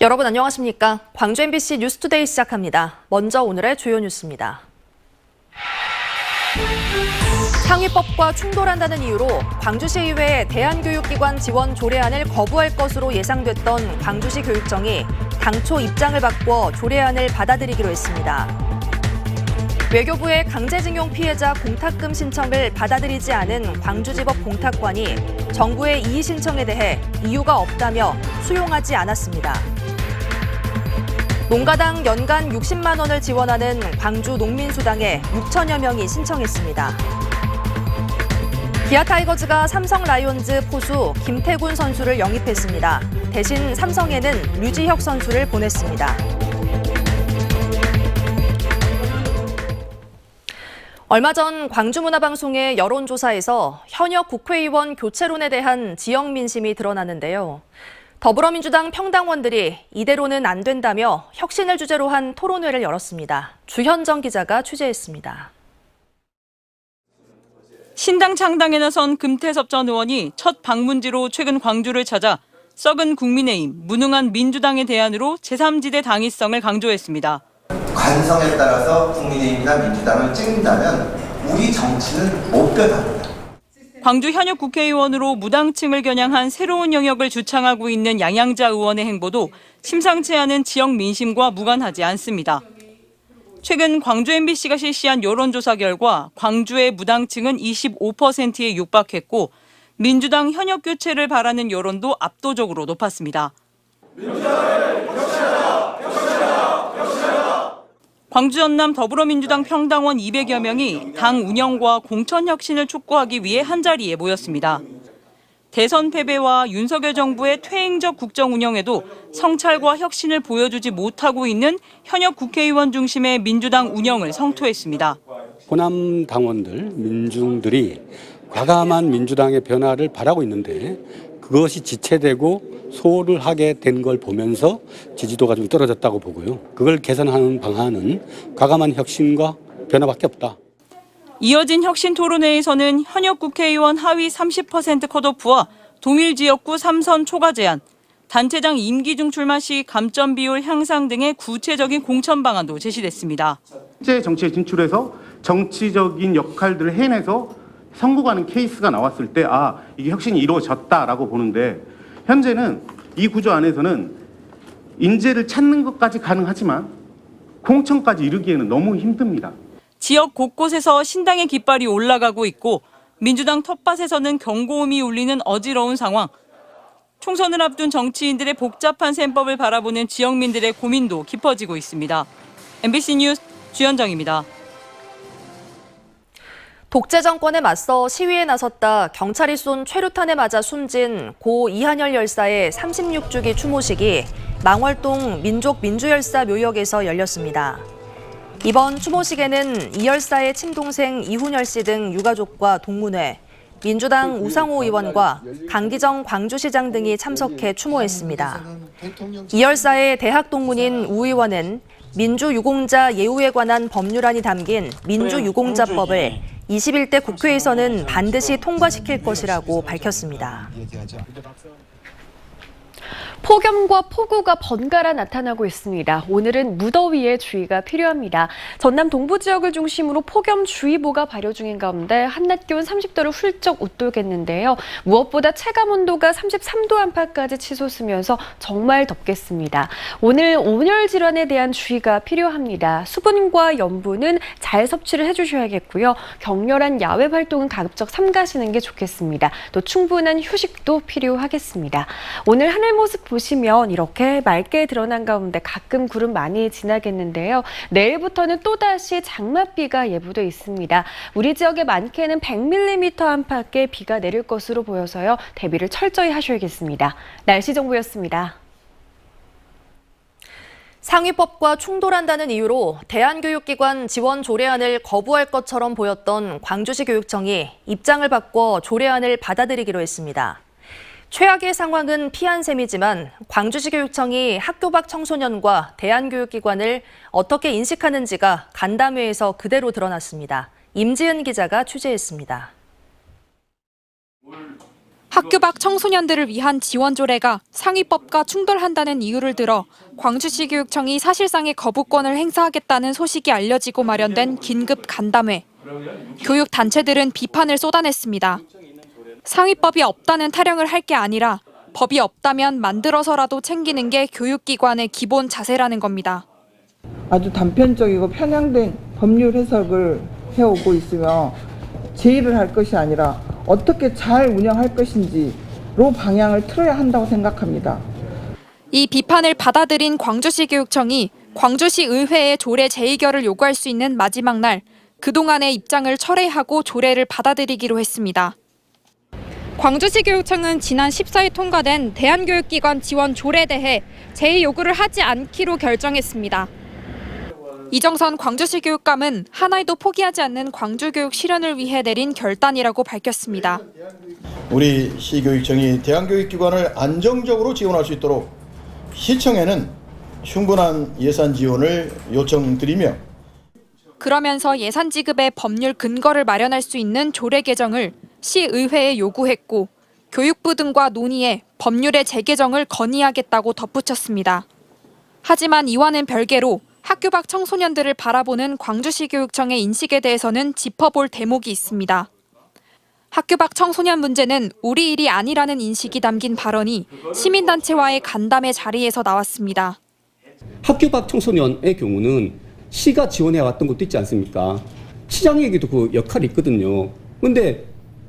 여러분 안녕하십니까? 광주 MBC 뉴스투데이 시작합니다. 먼저 오늘의 주요 뉴스입니다. 상위법과 충돌한다는 이유로 광주시의회의 대한교육기관 지원 조례안을 거부할 것으로 예상됐던 광주시 교육청이 당초 입장을 바꿔 조례안을 받아들이기로 했습니다. 외교부의 강제징용 피해자 공탁금 신청을 받아들이지 않은 광주지법 공탁관이 정부의 이의 신청에 대해 이유가 없다며 수용하지 않았습니다. 농가당 연간 60만 원을 지원하는 광주 농민수당에 6천여 명이 신청했습니다. 기아 타이거즈가 삼성 라이온즈 포수 김태군 선수를 영입했습니다. 대신 삼성에는 류지혁 선수를 보냈습니다. 얼마 전 광주문화방송의 여론조사에서 현역 국회의원 교체론에 대한 지역 민심이 드러났는데요. 더불어민주당 평당원들이 이대로는 안 된다며 혁신을 주제로 한 토론회를 열었습니다. 주현정 기자가 취재했습니다. 신당 창당에 나선 금태섭 전 의원이 첫 방문지로 최근 광주를 찾아 썩은 국민의힘, 무능한 민주당의 대안으로 제3지대 당위성을 강조했습니다. 관성에 따라서 국민의힘이나 민주당을 찍는다면 우리 정치는 못 변합니다. 광주 현역 국회의원으로 무당층을 겨냥한 새로운 영역을 주창하고 있는 양양자 의원의 행보도 심상치 않은 지역 민심과 무관하지 않습니다. 최근 광주 MBC가 실시한 여론조사 결과 광주의 무당층은 25%에 육박했고 민주당 현역 교체를 바라는 여론도 압도적으로 높았습니다. 광주 전남 더불어민주당 평당원 200여 명이 당 운영과 공천 혁신을 촉구하기 위해 한자리에 모였습니다. 대선 패배와 윤석열 정부의 퇴행적 국정 운영에도 성찰과 혁신을 보여주지 못하고 있는 현역 국회의원 중심의 민주당 운영을 성토했습니다. 호남 당원들, 민중들이 과감한 민주당의 변화를 바라고 있는데 그것이 지체되고 소홀을 하게 된 걸 보면서 지지도가 좀 떨어졌다고 보고요. 그걸 개선하는 방안은 과감한 혁신과 변화밖에 없다. 이어진 혁신 토론회에서는 현역 국회의원 하위 30% 컷오프와 동일 지역구 3선 초과 제한, 단체장 임기 중 출마 시 감점 비율 향상 등의 구체적인 공천 방안도 제시됐습니다. 실제 정치에 진출해서 정치적인 역할들을 해내서 성공하는 케이스가 나왔을 때 이게 혁신이 이루어졌다라고 보는데 현재는 이 구조 안에서는 인재를 찾는 것까지 가능하지만 공천까지 이르기에는 너무 힘듭니다. 지역 곳곳에서 신당의 깃발이 올라가고 있고 민주당 텃밭에서는 경고음이 울리는 어지러운 상황. 총선을 앞둔 정치인들의 복잡한 셈법을 바라보는 지역민들의 고민도 깊어지고 있습니다. MBC 뉴스 주현정입니다. 독재 정권에 맞서 시위에 나섰다 경찰이 쏜 최루탄에 맞아 숨진 고 이한열 열사의 36주기 추모식이 망월동 민족민주열사 묘역에서 열렸습니다. 이번 추모식에는 이 열사의 친동생 이훈열 씨 등 유가족과 동문회, 민주당 우상호 의원과 강기정 광주시장 등이 참석해 추모했습니다. 이 열사의 대학 동문인 우 의원은 민주유공자 예우에 관한 법률안이 담긴 민주유공자법을 21대 국회에서는 반드시 통과시킬 것이라고 밝혔습니다. 폭염과 폭우가 번갈아 나타나고 있습니다. 오늘은 무더위에 주의가 필요합니다. 전남 동부 지역을 중심으로 폭염주의보가 발효 중인 가운데 한낮 기온 30도를 훌쩍 웃돌겠는데요. 무엇보다 체감 온도가 33도 안팎까지 치솟으면서 정말 덥겠습니다. 오늘 온열 질환에 대한 주의가 필요합니다. 수분과 염분은 잘 섭취를 해주셔야겠고요. 격렬한 야외 활동은 가급적 삼가시는 게 좋겠습니다. 또 충분한 휴식도 필요하겠습니다. 오늘 하늘 모습 보시면 이렇게 맑게 드러난 가운데 가끔 구름 많이 지나겠는데요. 내일부터는 또다시 장맛비가 예보돼 있습니다. 우리 지역에 많게는 100mm 안팎의 비가 내릴 것으로 보여서요. 대비를 철저히 하셔야겠습니다. 날씨 정보였습니다. 상위법과 충돌한다는 이유로 대한교육기관 지원 조례안을 거부할 것처럼 보였던 광주시 교육청이 입장을 바꿔 조례안을 받아들이기로 했습니다. 최악의 상황은 피한 셈이지만 광주시 교육청이 학교 밖 청소년과 대한교육기관을 어떻게 인식하는지가 간담회에서 그대로 드러났습니다. 임지은 기자가 취재했습니다. 학교 밖 청소년들을 위한 지원 조례가 상위법과 충돌한다는 이유를 들어 광주시 교육청이 사실상의 거부권을 행사하겠다는 소식이 알려지고 마련된 긴급 간담회. 교육 단체들은 비판을 쏟아냈습니다. 상위법이 없다는 타령을 할 게 아니라 법이 없다면 만들어서라도 챙기는 게 교육기관의 기본 자세라는 겁니다. 아주 단편적이고 편향된 법률 해석을 해오고 있으며 제의를 할 것이 아니라 어떻게 잘 운영할 것인지로 방향을 틀어야 한다고 생각합니다. 이 비판을 받아들인 광주시 교육청이 광주시 의회에 조례 재의결을 요구할 수 있는 마지막 날 그동안의 입장을 철회하고 조례를 받아들이기로 했습니다. 광주시 교육청은 지난 14일 통과된 대한교육기관 지원 조례에 대해 재의 요구를 하지 않기로 결정했습니다. 이정선 광주시 교육감은 하나도 포기하지 않는 광주교육 실현을 위해 내린 결단이라고 밝혔습니다. 우리 시교육청이 대한교육기관을 안정적으로 지원할 수 있도록 시청에는 충분한 예산 지원을 요청드리며 그러면서 예산 지급의 법률 근거를 마련할 수 있는 조례 개정을 시의회에 요구했고 교육부 등과 논의해 법률의 재개정을 건의하겠다고 덧붙였습니다. 하지만 이와는 별개로 학교 밖 청소년들을 바라보는 광주시 교육청의 인식에 대해서는 짚어볼 대목이 있습니다. 학교 밖 청소년 문제는 우리 일이 아니라는 인식이 담긴 발언이 시민단체와의 간담회 자리에서 나왔습니다. 학교 밖 청소년의 경우는 시가 지원해왔던 것도 있지 않습니까? 시장에게도 그 역할이 있거든요. 그런데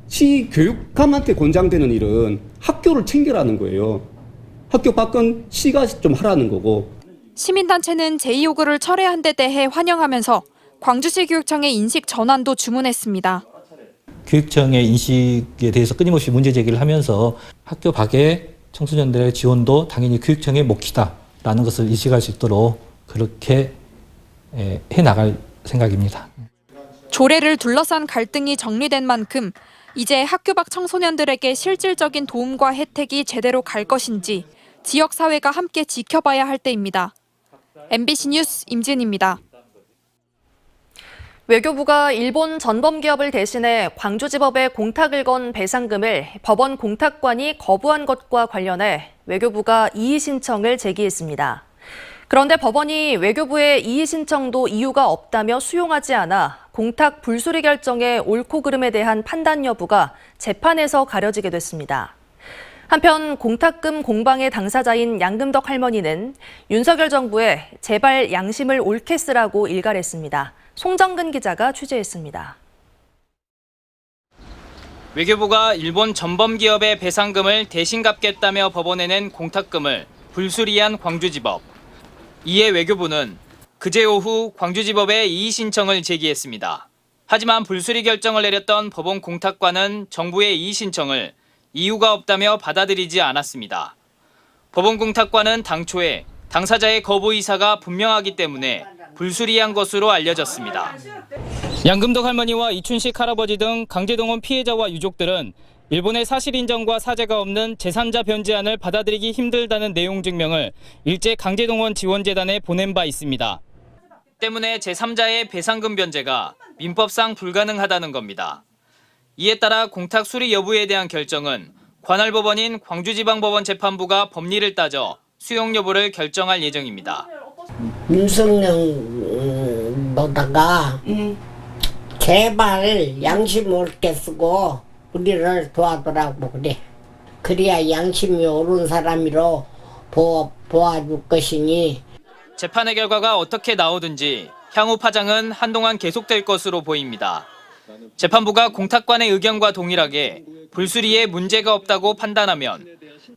시 교육감한테 권장되는 일은 학교를 챙겨라는 거예요. 학교 밖은 시가 좀 하라는 거고. 시민단체는 제의 요구를 철회한 데 대해 환영하면서 광주시 교육청의 인식 전환도 주문했습니다. 교육청의 인식에 대해서 끊임없이 문제 제기를 하면서 학교 밖의 청소년들의 지원도 당연히 교육청의 몫이다라는 것을 인식할 수 있도록 그렇게 해나갈 생각입니다. 조례를 둘러싼 갈등이 정리된 만큼 이제 학교 밖 청소년들에게 실질적인 도움과 혜택이 제대로 갈 것인지 지역사회가 함께 지켜봐야 할 때입니다. MBC 뉴스 임진입니다. 외교부가 일본 전범기업을 대신해 광주지법에 공탁을 건 배상금을 법원 공탁관이 거부한 것과 관련해 외교부가 이의 신청을 제기했습니다. 그런데 법원이 외교부의 이의 신청도 이유가 없다며 수용하지 않아 공탁 불수리 결정의 옳고 그름에 대한 판단 여부가 재판에서 가려지게 됐습니다. 한편 공탁금 공방의 당사자인 양금덕 할머니는 윤석열 정부에 제발 양심을 옳게 쓰라고 일갈했습니다. 송정근 기자가 취재했습니다. 외교부가 일본 전범기업의 배상금을 대신 갚겠다며 법원에 낸 공탁금을 불수리한 광주지법. 이에 외교부는 그제 오후 광주지법에 이의 신청을 제기했습니다. 하지만 불수리 결정을 내렸던 법원 공탁관은 정부의 이의 신청을 이유가 없다며 받아들이지 않았습니다. 법원 공탁관은 당초에 당사자의 거부 의사가 분명하기 때문에 불수리한 것으로 알려졌습니다. 양금덕 할머니와 이춘식 할아버지 등 강제동원 피해자와 유족들은 일본의 사실 인정과 사죄가 없는 제3자 변제안을 받아들이기 힘들다는 내용 증명을 일제 강제동원 지원재단에 보낸 바 있습니다. 때문에 제3자의 배상금 변제가 민법상 불가능하다는 겁니다. 이에 따라 공탁 수리 여부에 대한 결정은 관할법원인 광주지방법원 재판부가 법리를 따져 수용 여부를 결정할 예정입니다. 윤석열 보다가 제발 양심 옳게 쓰고 우리를 도와주라고 그래. 그래야 양심이 옳은 사람으로 보아줄 것이니. 재판의 결과가 어떻게 나오든지 향후 파장은 한동안 계속될 것으로 보입니다. 재판부가 공탁관의 의견과 동일하게 불수리에 문제가 없다고 판단하면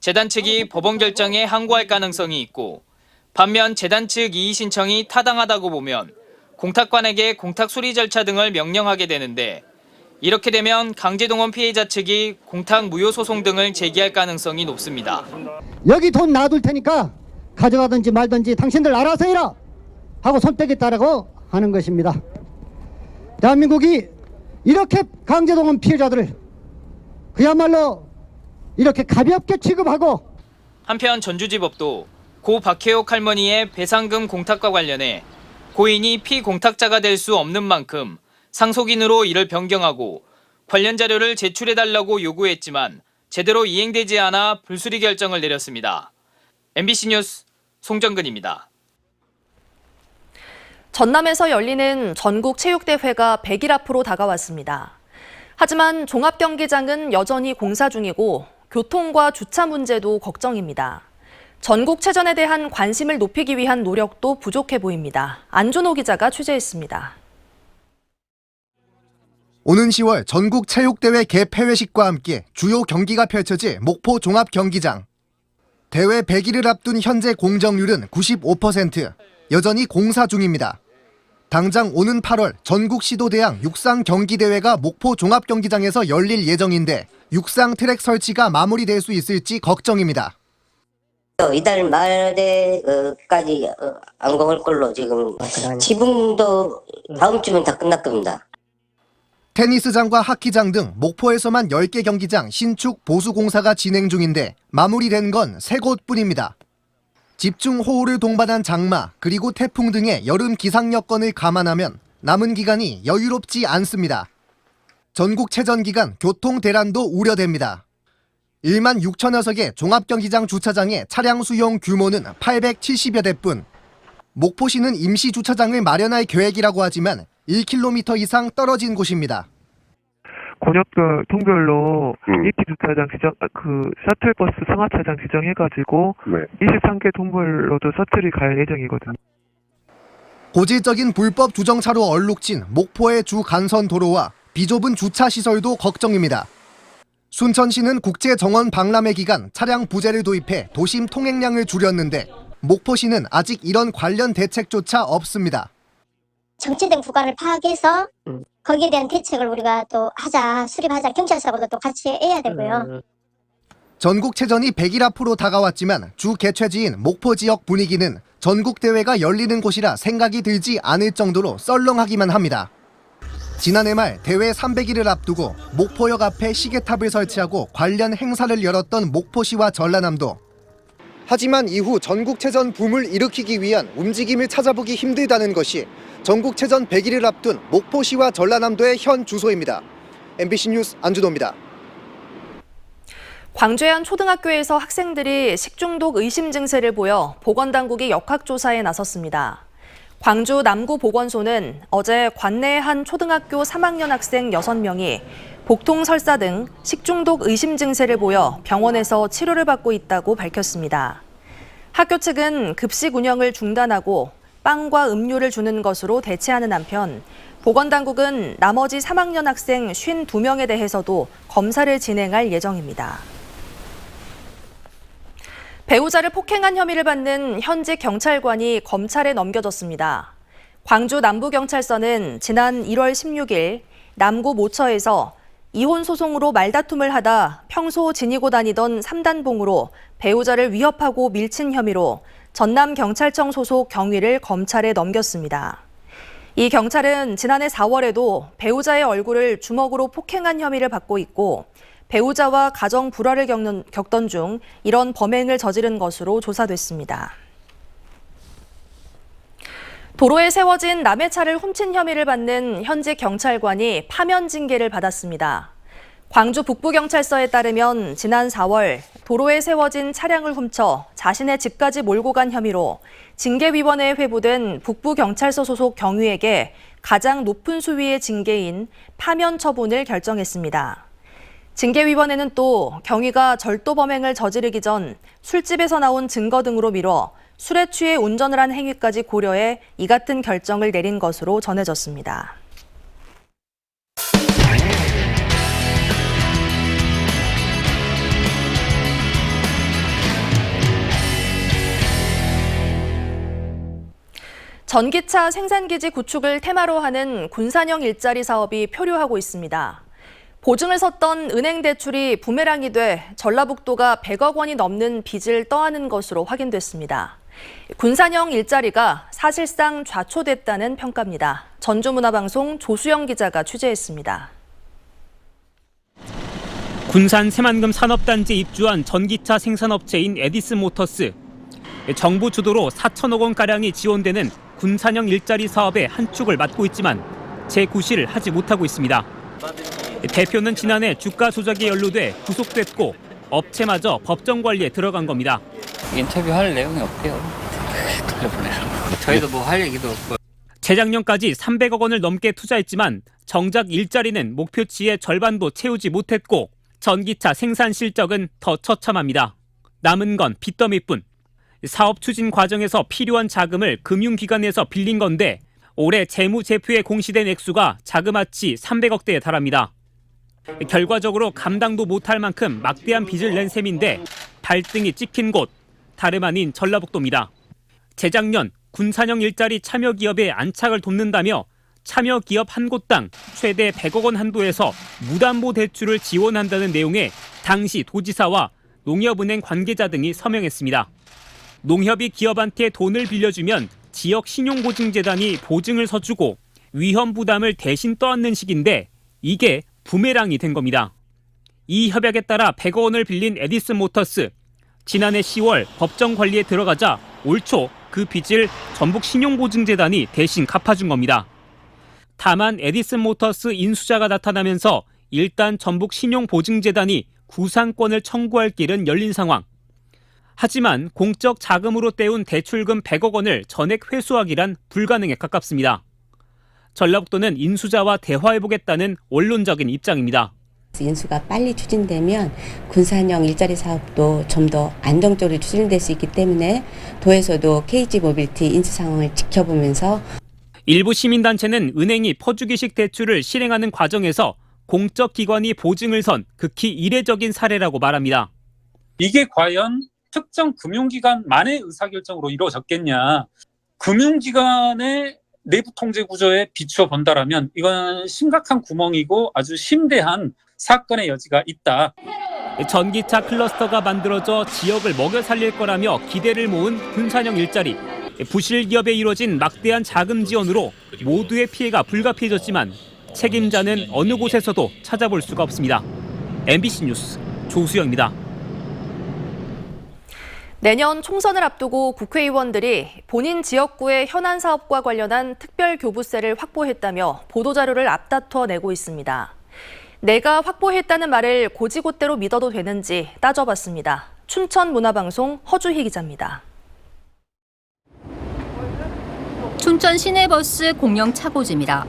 재단 측이 법원 결정에 항고할 가능성이 있고 반면 재단 측 이의 신청이 타당하다고 보면 공탁관에게 공탁 수리 절차 등을 명령하게 되는데 이렇게 되면 강제동원 피해자 측이 공탁 무효 소송 등을 제기할 가능성이 높습니다. 여기 돈 놔둘 테니까 가져가든지 말든지 당신들 알아서 해라 하고 손 떼겠다라고 하는 것입니다. 대한민국이 이렇게 강제동원 피해자들을 그야말로 이렇게 가볍게 취급하고 한편 전주지법도 고 박혜옥 할머니의 배상금 공탁과 관련해 고인이 피공탁자가 될 수 없는 만큼 상속인으로 이를 변경하고 관련 자료를 제출해달라고 요구했지만 제대로 이행되지 않아 불수리 결정을 내렸습니다. MBC 뉴스 송정근입니다. 전남에서 열리는 전국체육대회가 100일 앞으로 다가왔습니다. 하지만 종합경기장은 여전히 공사 중이고 교통과 주차 문제도 걱정입니다. 전국체전에 대한 관심을 높이기 위한 노력도 부족해 보입니다. 안준호 기자가 취재했습니다. 오는 10월 전국체육대회 개폐회식과 함께 주요 경기가 펼쳐질 목포 종합경기장. 대회 100일을 앞둔 현재 공정률은 95%, 여전히 공사 중입니다. 당장 오는 8월 전국시도대항 육상경기대회가 목포 종합경기장에서 열릴 예정인데 육상 트랙 설치가 마무리될 수 있을지 걱정입니다. 이달 말에까지 완공할 걸로 지금 지붕도 다음 주면 다 끝날 겁니다. 테니스장과 하키장 등 목포에서만 10개 경기장 신축 보수 공사가 진행 중인데 마무리된 건 3곳뿐입니다. 집중호우를 동반한 장마 그리고 태풍 등의 여름 기상 여건을 감안하면 남은 기간이 여유롭지 않습니다. 전국체전 기간 교통 대란도 우려됩니다. 1만 6천여 석의 종합경기장 주차장의 차량 수용 규모는 870여 대뿐. 목포시는 임시 주차장을 마련할 계획이라고 하지만 1km 이상 떨어진 곳입니다. 권역별 통별로 입지 주차장 지정, 셔틀버스 승하차장 지정해가지고 23개 통별로도 셔틀이 갈 예정이거든요. 고질적인 불법 주정차로 얼룩진 목포의 주 간선 도로와 비좁은 주차 시설도 걱정입니다. 순천시는 국제정원 박람회 기간 차량 부재를 도입해 도심 통행량을 줄였는데 목포시는 아직 이런 관련 대책조차 없습니다. 정체된 구간을 파악해서 거기에 대한 대책을 우리가 또 수립하자. 경찰서하고도 또 같이 해야 되고요. 전국체전이 100일 앞으로 다가왔지만 주 개최지인 목포 지역 분위기는 전국대회가 열리는 곳이라 생각이 들지 않을 정도로 썰렁하기만 합니다. 지난해 말 대회 300일을 앞두고 목포역 앞에 시계탑을 설치하고 관련 행사를 열었던 목포시와 전라남도. 하지만 이후 전국체전 붐을 일으키기 위한 움직임을 찾아보기 힘들다는 것이 전국체전 100일을 앞둔 목포시와 전라남도의 현 주소입니다. MBC 뉴스 안준호입니다. 광주의 한 초등학교에서 학생들이 식중독 의심 증세를 보여 보건당국이 역학조사에 나섰습니다. 광주 남구보건소는 어제 관내의 한 초등학교 3학년 학생 6명이 복통 설사 등 식중독 의심 증세를 보여 병원에서 치료를 받고 있다고 밝혔습니다. 학교 측은 급식 운영을 중단하고 빵과 음료를 주는 것으로 대체하는 한편 보건당국은 나머지 3학년 학생 52명에 대해서도 검사를 진행할 예정입니다. 배우자를 폭행한 혐의를 받는 현직 경찰관이 검찰에 넘겨졌습니다. 광주 남부경찰서는 지난 1월 16일 남구 모처에서 이혼 소송으로 말다툼을 하다 평소 지니고 다니던 3단봉으로 배우자를 위협하고 밀친 혐의로 전남경찰청 소속 경위를 검찰에 넘겼습니다. 이 경찰은 지난해 4월에도 배우자의 얼굴을 주먹으로 폭행한 혐의를 받고 있고 배우자와 가정 불화를 겪던 중 이런 범행을 저지른 것으로 조사됐습니다. 도로에 세워진 남의 차를 훔친 혐의를 받는 현직 경찰관이 파면 징계를 받았습니다. 광주 북부경찰서에 따르면 지난 4월 도로에 세워진 차량을 훔쳐 자신의 집까지 몰고 간 혐의로 징계위원회에 회부된 북부경찰서 소속 경위에게 가장 높은 수위의 징계인 파면 처분을 결정했습니다. 징계위원회는 또 경위가 절도 범행을 저지르기 전 술집에서 나온 증거 등으로 미뤄 술에 취해 운전을 한 행위까지 고려해 이 같은 결정을 내린 것으로 전해졌습니다. 전기차 생산기지 구축을 테마로 하는 군산형 일자리 사업이 표류하고 있습니다. 보증을 섰던 은행 대출이 부메랑이 돼 전라북도가 100억 원이 넘는 빚을 떠안은 것으로 확인됐습니다. 군산형 일자리가 사실상 좌초됐다는 평가입니다. 전주문화방송 조수영 기자가 취재했습니다. 군산 새만금 산업단지에 입주한 전기차 생산업체인 에디슨모터스. 정부 주도로 4천억 원가량이 지원되는 군산형 일자리 사업의 한 축을 맡고 있지만 재구실을 하지 못하고 있습니다. 대표는 지난해 주가 조작에 연루돼 구속됐고 업체마저 법정 관리에 들어간 겁니다. 인터뷰할 내용이 없대요. 저희도 뭐 할 얘기도 없고. 재작년까지 300억 원을 넘게 투자했지만 정작 일자리는 목표치의 절반도 채우지 못했고 전기차 생산 실적은 더 처참합니다. 남은 건 빚더미뿐. 사업 추진 과정에서 필요한 자금을 금융기관에서 빌린 건데 올해 재무제표에 공시된 액수가 자그마치 300억대에 달합니다. 결과적으로 감당도 못할 만큼 막대한 빚을 낸 셈인데 발등이 찍힌 곳 다름 아닌 전라북도입니다. 재작년 군산형 일자리 참여 기업의 안착을 돕는다며 참여 기업 한 곳당 최대 100억 원 한도에서 무담보 대출을 지원한다는 내용의 당시 도지사와 농협은행 관계자 등이 서명했습니다. 농협이 기업한테 돈을 빌려주면 지역 신용보증재단이 보증을 서주고 위험 부담을 대신 떠안는 식인데 이게 부메랑이 된 겁니다. 이 협약에 따라 100억 원을 빌린 에디슨 모터스. 지난해 10월 법정 관리에 들어가자 올 초 그 빚을 전북 신용보증재단이 대신 갚아준 겁니다. 다만 에디슨 모터스 인수자가 나타나면서 일단 전북 신용보증재단이 구상권을 청구할 길은 열린 상황. 하지만 공적 자금으로 떼운 대출금 100억 원을 전액 회수하기란 불가능에 가깝습니다. 전라북도는 인수자와 대화해보겠다는 원론적인 입장입니다. 인수가 빨리 추진되면 군산형 일자리 사업도 좀 더 안정적으로 추진될 수 있기 때문에 도에서도 KG 모빌티 인수 상황을 지켜보면서 일부 시민단체는 은행이 퍼주기식 대출을 실행하는 과정에서 공적 기관이 보증을 선 극히 이례적인 사례라고 말합니다. 이게 과연 특정 금융기관만의 의사결정으로 이루어졌겠냐. 금융기관의 내부 통제 구조에 비추어 본다라면 이건 심각한 구멍이고 아주 심대한 사건의 여지가 있다. 전기차 클러스터가 만들어져 지역을 먹여 살릴 거라며 기대를 모은 군산형 일자리. 부실 기업에 이뤄진 막대한 자금 지원으로 모두의 피해가 불가피해졌지만 책임자는 어느 곳에서도 찾아볼 수가 없습니다. MBC 뉴스 조수영입니다. 내년 총선을 앞두고 국회의원들이 본인 지역구의 현안 사업과 관련한 특별교부세를 확보했다며 보도자료를 앞다퉈 내고 있습니다. 내가 확보했다는 말을 고지고대로 믿어도 되는지 따져봤습니다. 춘천문화방송 허주희 기자입니다. 춘천 시내버스 공영 차고지입니다.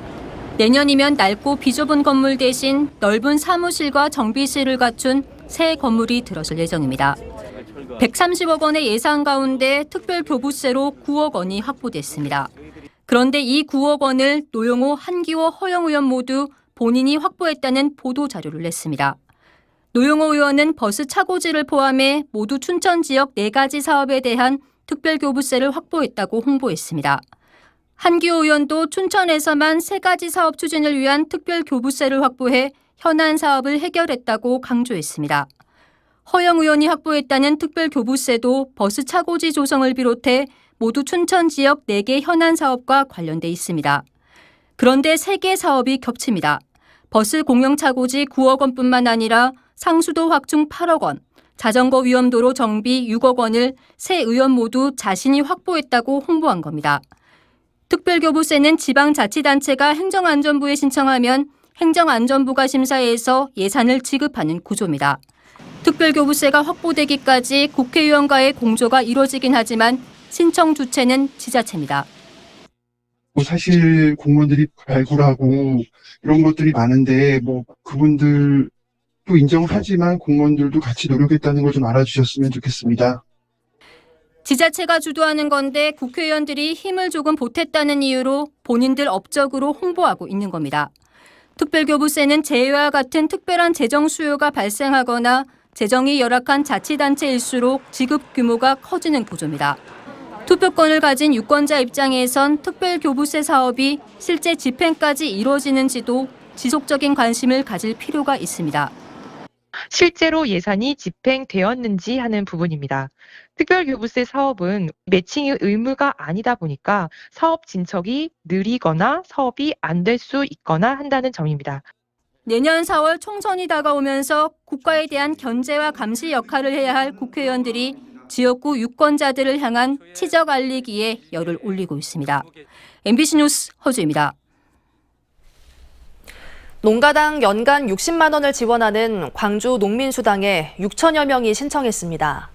내년이면 낡고 비좁은 건물 대신 넓은 사무실과 정비실을 갖춘 새 건물이 들어설 예정입니다. 130억 원의 예산 가운데 특별교부세로 9억 원이 확보됐습니다. 그런데 이 9억 원을 노영호, 한기호, 허영 의원 모두 본인이 확보했다는 보도 자료를 냈습니다. 노영호 의원은 버스 차고지를 포함해 모두 춘천 지역 4가지 사업에 대한 특별교부세를 확보했다고 홍보했습니다. 한기호 의원도 춘천에서만 3가지 사업 추진을 위한 특별교부세를 확보해 현안 사업을 해결했다고 강조했습니다. 허영 의원이 확보했다는 특별교부세도 버스 차고지 조성을 비롯해 모두 춘천 지역 4개 현안 사업과 관련돼 있습니다. 그런데 3개 사업이 겹칩니다. 버스 공영 차고지 9억 원뿐만 아니라 상수도 확충 8억 원, 자전거 위험도로 정비 6억 원을 세 의원 모두 자신이 확보했다고 홍보한 겁니다. 특별교부세는 지방자치단체가 행정안전부에 신청하면 행정안전부가 심사해서 예산을 지급하는 구조입니다. 특별교부세가 확보되기까지 국회의원과의 공조가 이루어지긴 하지만 신청 주체는 지자체입니다. 사실 공무원들이 발굴하고 이런 것들이 많은데 그분들도 인정을 하지만 공무원들도 같이 노력했다는 걸 좀 알아주셨으면 좋겠습니다. 지자체가 주도하는 건데 국회의원들이 힘을 조금 보탰다는 이유로 본인들 업적으로 홍보하고 있는 겁니다. 특별교부세는 재해와 같은 특별한 재정 수요가 발생하거나 재정이 열악한 자치단체일수록 지급 규모가 커지는 구조입니다. 투표권을 가진 유권자 입장에선 특별교부세 사업이 실제 집행까지 이루어지는지도 지속적인 관심을 가질 필요가 있습니다. 실제로 예산이 집행되었는지 하는 부분입니다. 특별교부세 사업은 매칭이 의무가 아니다 보니까 사업 진척이 느리거나 사업이 안 될 수 있거나 한다는 점입니다. 내년 4월 총선이 다가오면서 국가에 대한 견제와 감시 역할을 해야 할 국회의원들이 지역구 유권자들을 향한 치적 알리기에 열을 올리고 있습니다. MBC 뉴스 허주입니다. 농가당 연간 60만 원을 지원하는 광주 농민수당에 6천여 명이 신청했습니다.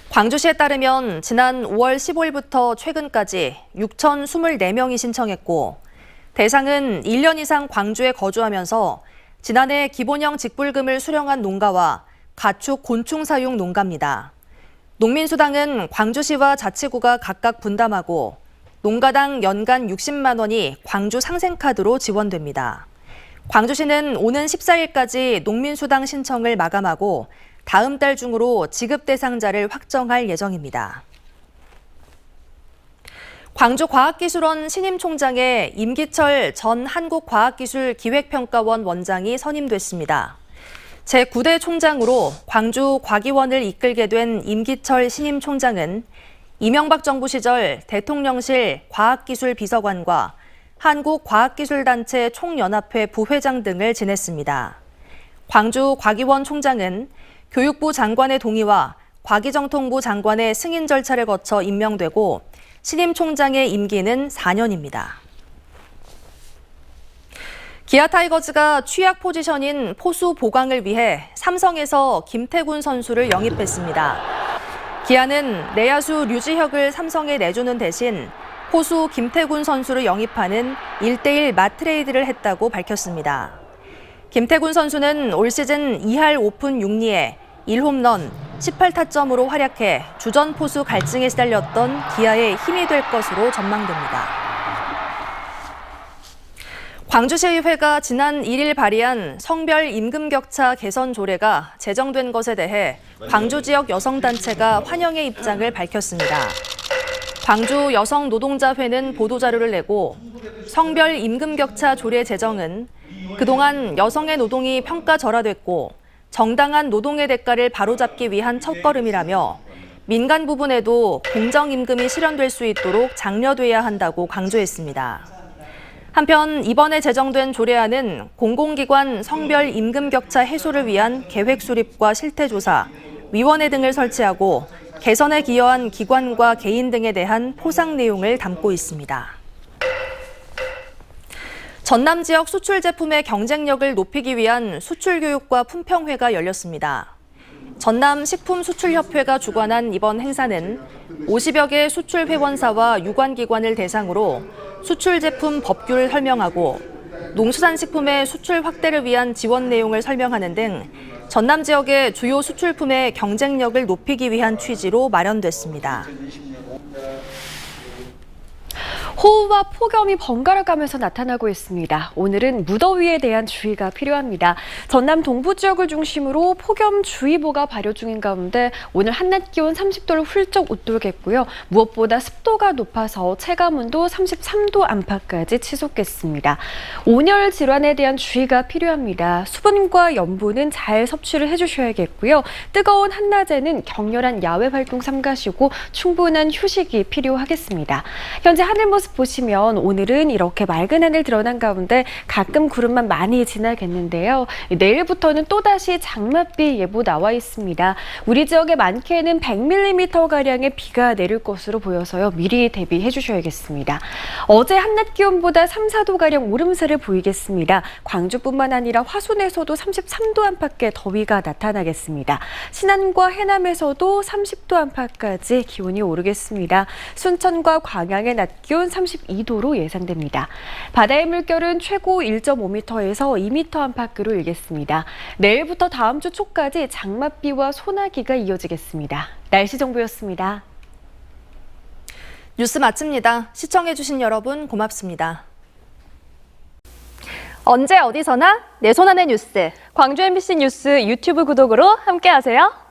광주시에 따르면 지난 5월 15일부터 최근까지 6,024명이 신청했고 대상은 1년 이상 광주에 거주하면서 지난해 기본형 직불금을 수령한 농가와 가축 곤충 사육 농가입니다. 농민수당은 광주시와 자치구가 각각 분담하고 농가당 연간 60만 원이 광주 상생카드로 지원됩니다. 광주시는 오는 14일까지 농민수당 신청을 마감하고 다음 달 중으로 지급 대상자를 확정할 예정입니다. 광주과학기술원 신임 총장에 임기철 전 한국과학기술기획평가원 원장이 선임됐습니다. 제9대 총장으로 광주과기원을 이끌게 된 임기철 신임 총장은 이명박 정부 시절 대통령실 과학기술비서관과 한국과학기술단체 총연합회 부회장 등을 지냈습니다. 광주과기원 총장은 교육부 장관의 동의와 과기정통부 장관의 승인 절차를 거쳐 임명되고 신임 총장의 임기는 4년입니다. 기아 타이거즈가 취약 포지션인 포수 보강을 위해 삼성에서 김태군 선수를 영입했습니다. 기아는 내야수 류지혁을 삼성에 내주는 대신 포수 김태군 선수를 영입하는 1대1 맞트레이드를 했다고 밝혔습니다. 김태군 선수는 올 시즌 2할 5푼 6리에 1홈런, 18타점으로 활약해 주전 포수 갈증에 시달렸던 기아의 힘이 될 것으로 전망됩니다. 광주시의회가 지난 1일 발의한 성별 임금 격차 개선 조례가 제정된 것에 대해 광주 지역 여성단체가 환영의 입장을 밝혔습니다. 광주 여성노동자회는 보도자료를 내고 성별 임금 격차 조례 제정은 그동안 여성의 노동이 평가절하됐고 정당한 노동의 대가를 바로잡기 위한 첫걸음이라며 민간 부분에도 공정임금이 실현될 수 있도록 장려돼야 한다고 강조했습니다. 한편 이번에 제정된 조례안은 공공기관 성별 임금 격차 해소를 위한 계획 수립과 실태조사, 위원회 등을 설치하고 개선에 기여한 기관과 개인 등에 대한 포상 내용을 담고 있습니다. 전남 지역 수출 제품의 경쟁력을 높이기 위한 수출교육과 품평회가 열렸습니다. 전남 식품수출협회가 주관한 이번 행사는 50여 개 수출회원사와 유관기관을 대상으로 수출 제품 법규를 설명하고 농수산식품의 수출 확대를 위한 지원 내용을 설명하는 등 전남 지역의 주요 수출품의 경쟁력을 높이기 위한 취지로 마련됐습니다. 호우와 폭염이 번갈아 가면서 나타나고 있습니다. 오늘은 무더위에 대한 주의가 필요합니다. 전남 동부 지역을 중심으로 폭염주의보가 발효 중인 가운데 오늘 한낮 기온 30도를 훌쩍 웃돌겠고요. 무엇보다 습도가 높아서 체감온도 33도 안팎까지 치솟겠습니다. 온열 질환에 대한 주의가 필요합니다. 수분과 염분은 잘 섭취를 해주셔야겠고요. 뜨거운 한낮에는 격렬한 야외 활동 삼가시고 충분한 휴식이 필요하겠습니다. 현재 하늘 모습 보시면 오늘은 이렇게 맑은 하늘 드러난 가운데 가끔 구름만 많이 지나겠는데요. 내일부터는 또다시 장맛비 예보 나와 있습니다. 우리 지역에 많게는 100mm가량의 비가 내릴 것으로 보여서요. 미리 대비해 주셔야겠습니다. 어제 한낮 기온보다 3, 4도가량 오름세를 보이겠습니다. 광주뿐만 아니라 화순에서도 33도 안팎의 더위가 나타나겠습니다. 신안과 해남에서도 30도 안팎까지 기온이 오르겠습니다. 순천과 광양의 낮 기온 32도로 예상됩니다. 바다의 물결은 최고 1.5m에서 2m 안팎으로 일겠습니다. 내일부터 다음 주 초까지 장맛비와 소나기가 이어지겠습니다. 날씨 정보였습니다. 뉴스 마칩니다. 시청해주신 여러분 고맙습니다. 언제 어디서나 내 손안의 뉴스. 광주 MBC 뉴스 유튜브 구독으로 함께하세요.